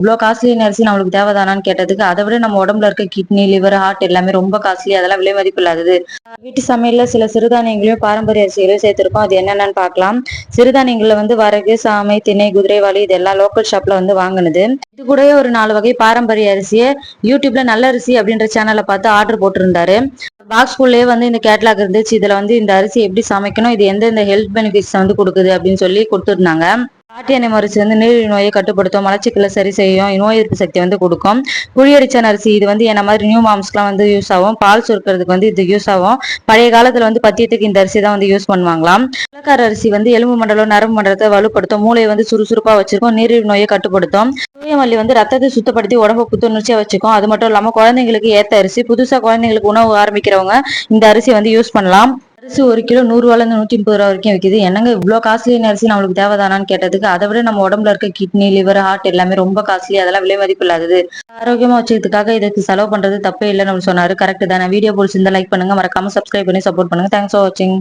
இவ்ளோ காஸ்ட்லியான அரிசி நம்மளுக்கு தேவைதானான்னு கேட்டதுக்கு, அதை விட நம்ம உடம்புல இருக்க கிட்னி, லிவர், ஹார்ட் எல்லாமே ரொம்ப காஸ்ட்லி. அதெல்லாம் விலை மதிப்பு இல்லாதது. வீட்டு சமையல்ல சில சிறுதானியங்களையும் பாரம்பரிய அரிசிகளையும் சேர்த்திருக்கோம். அது என்னென்னு பார்க்கலாம். சிறுதானியங்கள்ல வரகு, சாமை, திணை, குதிரைவாலி இது எல்லாம் லோக்கல் ஷாப்ல வாங்கினது. இது கூடவே ஒரு 4 வகை பாரம்பரிய அரிசியை யூடியூப்ல நல்ல அரிசி அப்படின்ற சேனலை பார்த்து ஆர்டர் போட்டிருந்தாரு. பாக்ஸ்குள்ளேயே இந்த கேட்லாக் இருந்துச்சு. இதுல இந்த அரிசி எப்படி சமைக்கணும், இது எந்தெந்த ஹெல்த் பெனிஃபிட்ஸ் கொடுக்குது அப்படின்னு சொல்லி கொடுத்துருந்தாங்க. காட்டு எண்ணெய் மரிச்சு நீரிழிவு நோயை கட்டுப்படுத்தும், மலச்சிக்கலை சரி செய்யும், நோய் எதிர்ப்பு சக்தி கொடுக்கும். புளியரிச்சன் அரிசி இது என்ன மாதிரி நியூ மாம்ஸ்க்குலாம் யூஸ் ஆகும். பால் சுரக்கிறதுக்கு இது யூஸ் ஆகும். பழைய காலத்துல பத்தியத்துக்கு இந்த அரிசி தான் யூஸ் பண்ணுவாங்களாம். வெள்ளக்கார அரிசி எலும்பு மண்டலம், நரம்பு மண்டலத்தை வலுப்படுத்தும், மூளையை சுறுசுறுப்பா வச்சிருக்கும், நீரிழிவு நோயை கட்டுப்படுத்தும். சூரியமல்லி ரத்தத்தை சுத்தப்படுத்தி உடம்பு புத்துணர்ச்சியா வச்சுக்கும். அது மட்டும் இல்லாம குழந்தைங்களுக்கு ஏத்த அரிசி. புதுசா குழந்தைங்களுக்கு உணவு ஆரம்பிக்கிறவங்க இந்த அரிசி யூஸ் பண்ணலாம். அரிசி 1 கிலோ 100 ரூபாயில இருந்து 130 ரூபா வரைக்கும் விக்குது. என்னங்க இவ்வளோ காஸ்ட்லியான அரிசி நம்மளுக்கு தேவைதானான்னு கேட்டதுக்கு, அதை விட நம்ம உடம்புல இருக்க கிட்னி, லிவர், ஹார்ட் எல்லாமே ரொம்ப காஸ்ட்லி. அதெல்லாம் விலை மதிப்பு இல்லாதது. ஆரோக்கியமா வச்சுக்கிறதுக்காக இதுக்கு செலவு பண்றது தப்பே இல்லைன்னு சொன்னாரு. கரெக்ட் தானே. வீடியோ பிடிச்சிருந்தா லைக் பண்ணுங்க, மறக்காம சப்ஸ்கிரைப் பண்ணி சப்போர்ட் பண்ணுங்க. தேங்க்ஸ் ஃபார் வாட்சிங்.